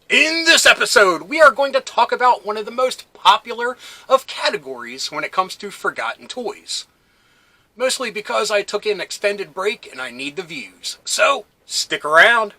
In this episode, we are going to talk about one of the most popular of categories when it comes to forgotten toys. Mostly because I took an extended break and I need the views. So, stick around.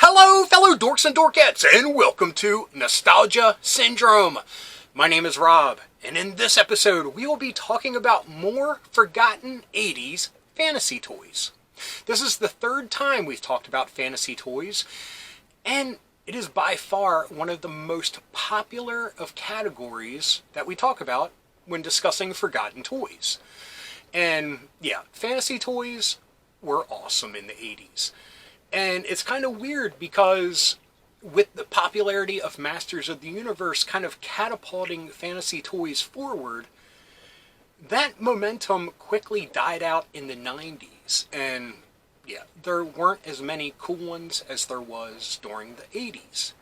Hello, fellow dorks and dorkettes, and welcome to Nostalgia Syndrome. My name is Rob, and in this episode, we will be talking about more forgotten 80s fantasy toys. This is the third time we've talked about fantasy toys, and it is by far one of the most popular of categories that we talk about when discussing forgotten toys. And yeah, fantasy toys were awesome in the 80s. And it's kind of weird because with the popularity of Masters of the Universe kind of catapulting fantasy toys forward, that momentum quickly died out in the 90s. And yeah, there weren't as many cool ones as there was during the 80s.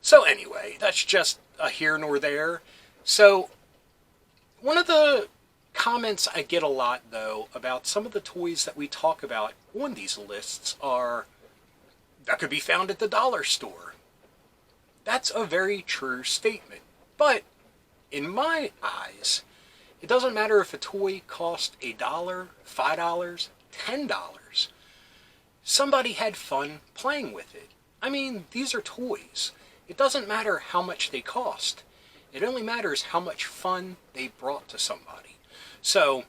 So anyway, that's just a here nor there. So one of the comments I get a lot, though, about some of the toys that we talk about on these lists are that could be found at the dollar store. That's a very true statement. But in my eyes, it doesn't matter if a toy cost $1, $5, $10. Somebody had fun playing with it. I mean, these are toys. It doesn't matter how much they cost. It only matters how much fun they brought to somebody. So,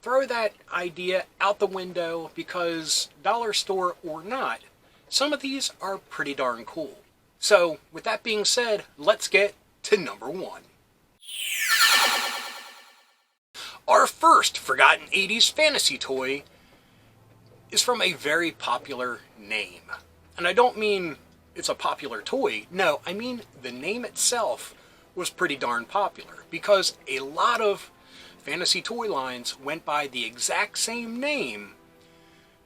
throw that idea out the window because dollar store or not, some of these are pretty darn cool. So, with that being said, let's get to number one. Our first forgotten 80s fantasy toy is from a very popular name. And I don't mean it's a popular toy. No, I mean the name itself was pretty darn popular because a lot of fantasy toy lines went by the exact same name,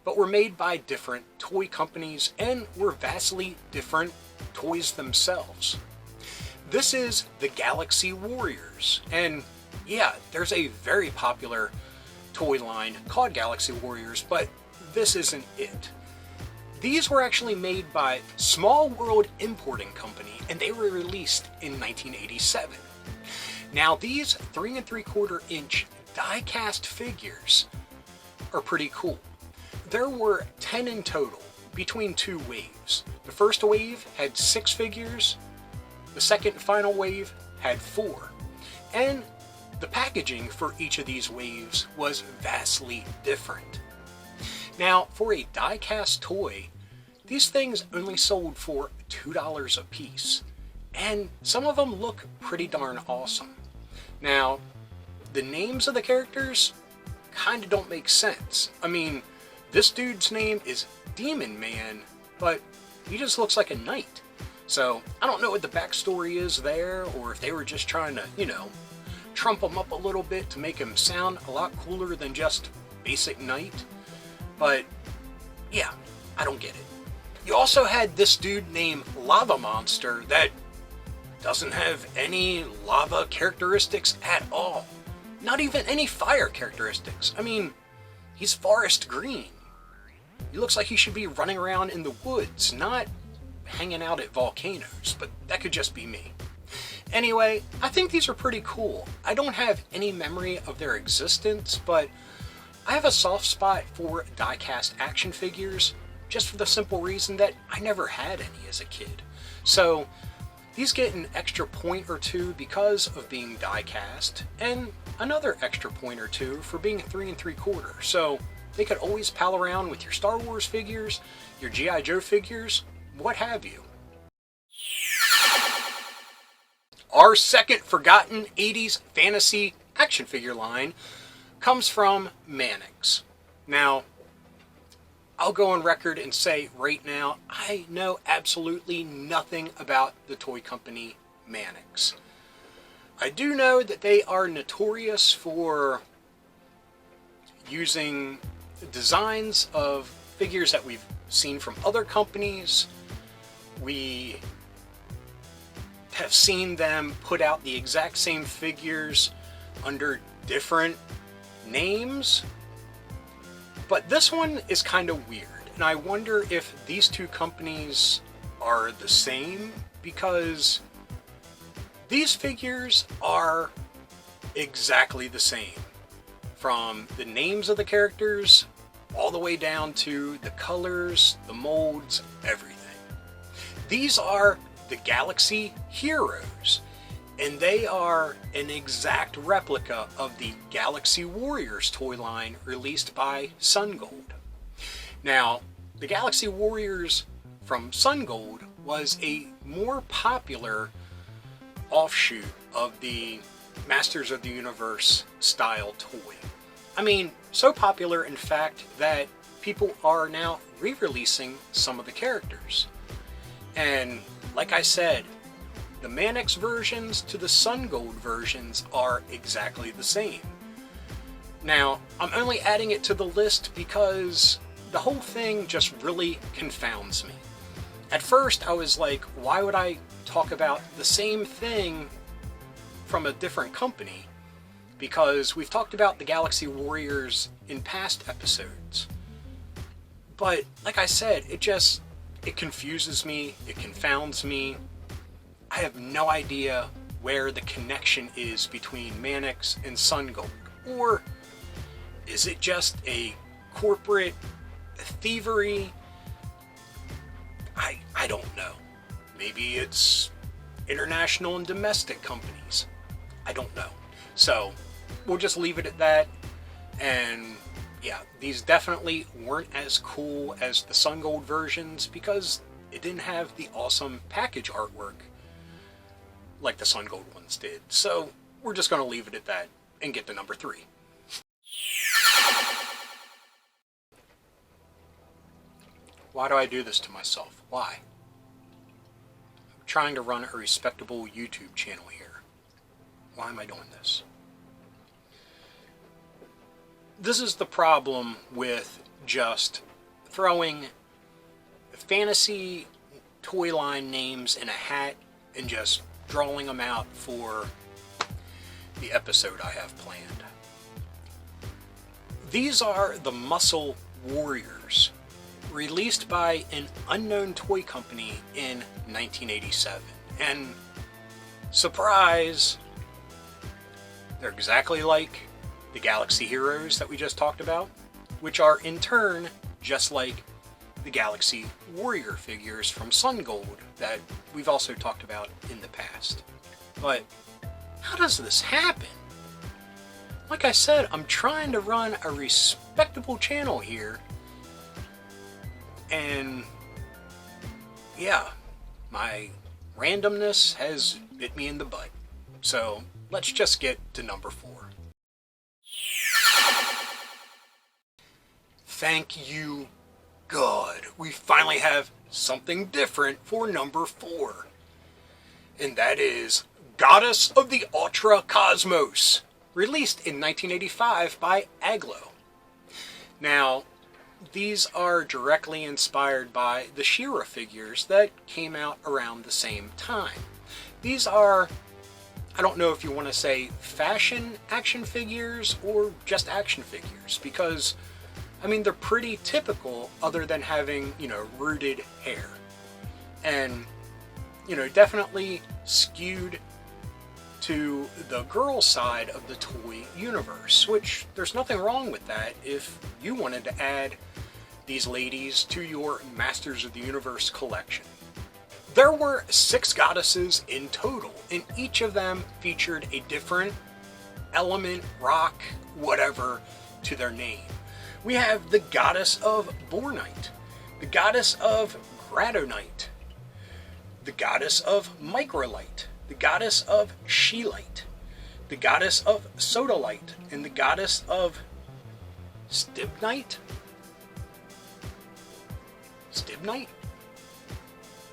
but were made by different toy companies and were vastly different toys themselves. This is the Galaxy Warriors, and yeah, there's a very popular toy line called Galaxy Warriors, but this isn't it. These were actually made by Small World Importing Company, and they were released in 1987. Now, these 3 3/4 inch die-cast figures are pretty cool. There were 10 in total, between two waves. The first wave had 6 figures, the second and final wave had 4. And the packaging for each of these waves was vastly different. Now, for a die-cast toy, these things only sold for $2 a piece, and some of them look pretty darn awesome. Now, the names of the characters kind of don't make sense. I mean, this dude's name is Demon Man, but he just looks like a knight. So, I don't know what the backstory is there, or if they were just trying to, trump him up a little bit to make him sound a lot cooler than just basic knight. But, yeah, I don't get it. You also had this dude named Lava Monster that doesn't have any lava characteristics at all. Not even any fire characteristics. I mean, he's forest green. He looks like he should be running around in the woods, not hanging out at volcanoes, but that could just be me. Anyway, I think these are pretty cool. I don't have any memory of their existence, but I have a soft spot for die-cast action figures, just for the simple reason that I never had any as a kid. So, these get an extra point or two because of being die-cast, and another extra point or two for being 3 3/4. So they could always pal around with your Star Wars figures, your G.I. Joe figures, what have you. Our second forgotten 80s fantasy action figure line comes from Mannix. Now, I'll go on record and say right now, I know absolutely nothing about the toy company Mannix. I do know that they are notorious for using designs of figures that we've seen from other companies. We have seen them put out the exact same figures under different names. But this one is kind of weird, and I wonder if these two companies are the same, because these figures are exactly the same. From the names of the characters, all the way down to the colors, the molds, everything. These are the Galaxy Heroes, and they are an exact replica of the Galaxy Warriors toy line released by Sun Gold. Now, the Galaxy Warriors from Sun Gold was a more popular offshoot of the Masters of the Universe style toy. I mean, so popular in fact that people are now re-releasing some of the characters. And like I said, the Mannix versions to the Sun Gold versions are exactly the same. Now, I'm only adding it to the list because the whole thing just really confounds me. At first, I was like, why would I talk about the same thing from a different company? Because we've talked about the Galaxy Warriors in past episodes. But, like I said, it confuses me, it confounds me. I have no idea where the connection is between Mannix and Sun Gold. Or is it just a corporate thievery? I don't know. Maybe it's international and domestic companies. I don't know. So we'll just leave it at that. And yeah, these definitely weren't as cool as the Sun Gold versions because it didn't have the awesome package artwork like the Sun Gold ones did. So we're just going to leave it at that and get to number 3. Why do I do this to myself? Why? I'm trying to run a respectable YouTube channel here. Why am I doing this? This is the problem with just throwing fantasy toy line names in a hat and just drawing them out for the episode I have planned. These are the Muscle Warriors, released by an unknown toy company in 1987. And surprise, they're exactly like the Galaxy Heroes that we just talked about, which are in turn just like the Galaxy Warrior figures from Sun Gold that we've also talked about in the past. But how does this happen? Like I said, I'm trying to run a respectable channel here, and yeah, my randomness has bit me in the butt. So let's just get to number 4. Thank you, God. We finally have something different for number 4. And that is Goddess of the Ultra Cosmos, released in 1985 by Aglo. Now, these are directly inspired by the She-Ra figures that came out around the same time. These are, I don't know if you want to say fashion action figures or just action figures, because I mean, they're pretty typical other than having, rooted hair. And, definitely skewed to the girl side of the toy universe, which there's nothing wrong with that if you wanted to add these ladies to your Masters of the Universe collection. There were 6 goddesses in total, and each of them featured a different element, rock, whatever, to their name. We have the goddess of Bornite, the goddess of Gradonite, the goddess of Microlight, the goddess of She-Light, the goddess of sodalite, and the goddess of stibnite? Stibnite?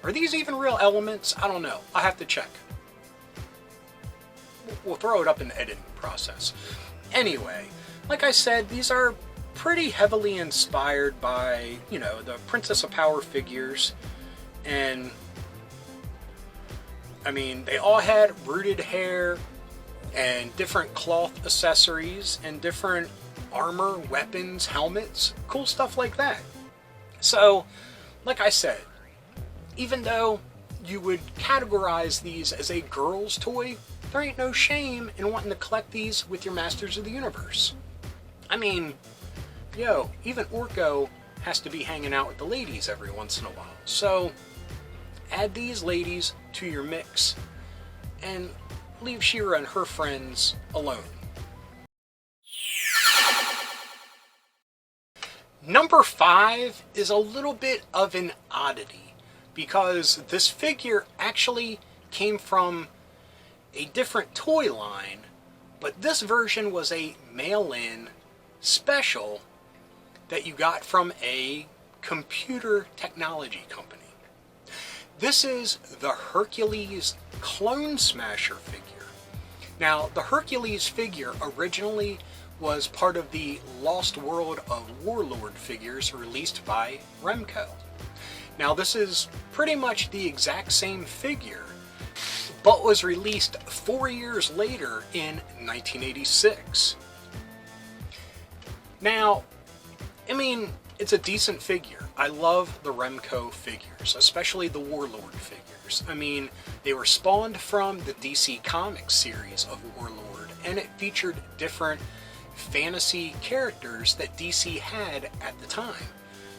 Are these even real elements? I don't know. I'll have to check. We'll throw it up in the editing process. Anyway, like I said, these are pretty heavily inspired by, the Princess of Power figures. And, I mean, they all had rooted hair and different cloth accessories and different armor, weapons, helmets, cool stuff like that. So, like I said, even though you would categorize these as a girl's toy, there ain't no shame in wanting to collect these with your Masters of the Universe. I mean, even Orko has to be hanging out with the ladies every once in a while. So, add these ladies to your mix and leave She-Ra and her friends alone. Number 5 is a little bit of an oddity because this figure actually came from a different toy line, but this version was a mail-in special that you got from a computer technology company. This is the Hercules Clone Smasher figure. Now, the Hercules figure originally was part of the Lost World of Warlord figures released by Remco. Now, this is pretty much the exact same figure, but was released 4 years later in 1986. Now, I mean, it's a decent figure. I love the Remco figures, especially the Warlord figures. I mean, they were spawned from the DC Comics series of Warlord, and it featured different fantasy characters that DC had at the time.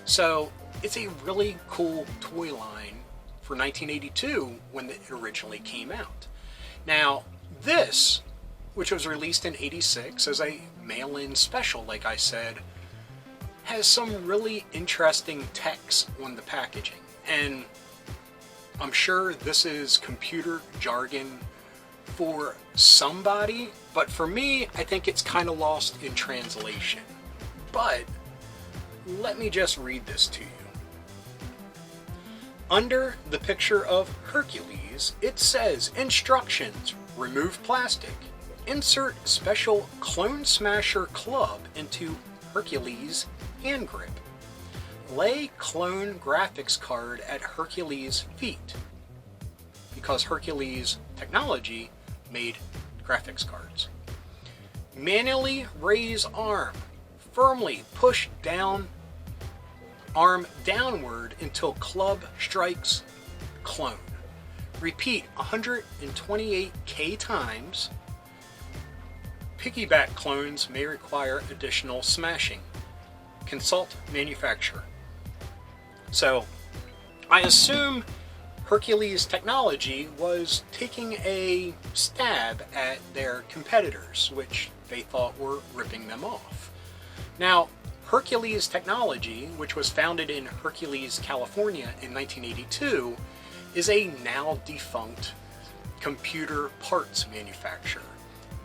So, it's a really cool toy line for 1982 when it originally came out. Now, this, which was released in 86 as a mail-in special, like I said, has some really interesting text on the packaging. And I'm sure this is computer jargon for somebody, but for me, I think it's kind of lost in translation. But let me just read this to you. Under the picture of Hercules, it says, instructions, remove plastic, insert special Clone Smasher club into Hercules hand grip, lay clone graphics card at Hercules feet, because Hercules technology made graphics cards. Manually raise arm, firmly push down arm downward until club strikes clone. Repeat 128k times. Piggyback clones may require additional smashing. Consult manufacturer. So, I assume Hercules Technology was taking a stab at their competitors, which they thought were ripping them off. Now, Hercules Technology, which was founded in Hercules, California in 1982, is a now defunct computer parts manufacturer.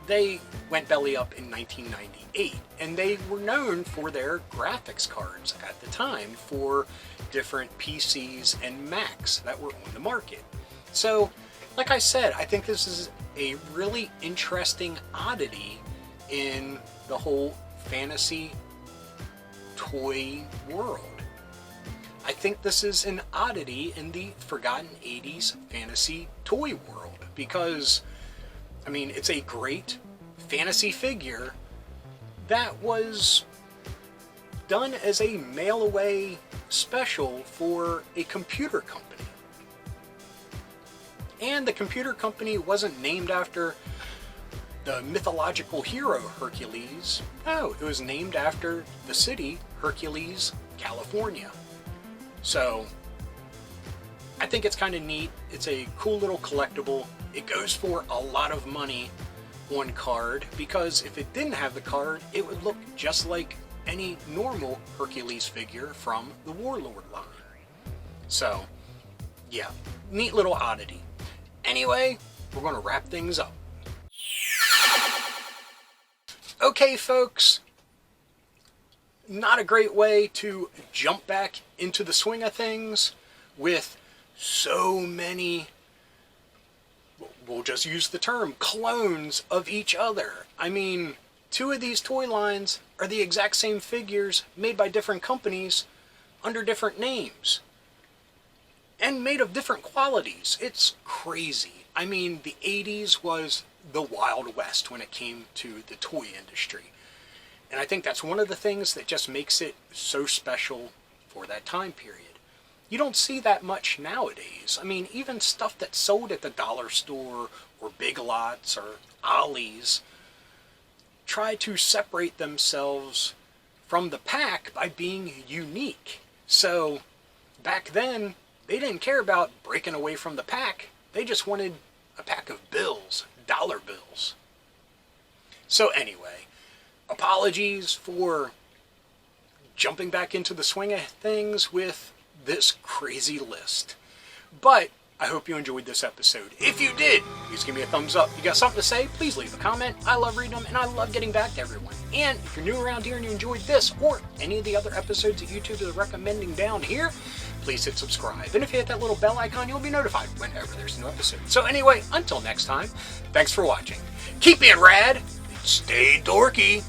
They went belly up in 1998, and they were known for their graphics cards at the time for different PCs and Macs that were on the market. So, like I said, I think this is a really interesting oddity in the whole fantasy toy world. I think this is an oddity in the Forgotten 80s fantasy toy world because, I mean, it's a great fantasy figure that was done as a mail-away special for a computer company. And the computer company wasn't named after the mythological hero Hercules. No, it was named after the city Hercules, California. So, I think it's kind of neat. It's a cool little collectible. It goes for a lot of money on card because if it didn't have the card, it would look just like any normal Hercules figure from the Warlord line. So, yeah, neat little oddity. Anyway, we're going to wrap things up. Okay, folks, not a great way to jump back into the swing of things with so many, we'll just use the term, clones of each other. I mean, two of these toy lines are the exact same figures made by different companies under different names and made of different qualities. It's crazy. I mean, the 80s was the Wild West when it came to the toy industry. And I think that's one of the things that just makes it so special for that time period. You don't see that much nowadays. I mean, even stuff that's sold at the dollar store or Big Lots or Ollie's try to separate themselves from the pack by being unique. So back then, they didn't care about breaking away from the pack. They just wanted a pack of bills, dollar bills. So anyway, apologies for jumping back into the swing of things with this crazy list. But I hope you enjoyed this episode. If you did, please give me a thumbs up. If you got something to say, please leave a comment. I love reading them, and I love getting back to everyone. And if you're new around here and you enjoyed this or any of the other episodes that YouTube is recommending down here, please hit subscribe. And if you hit that little bell icon, you'll be notified whenever there's a new episode. So anyway, until next time, thanks for watching. Keep being rad, stay dorky.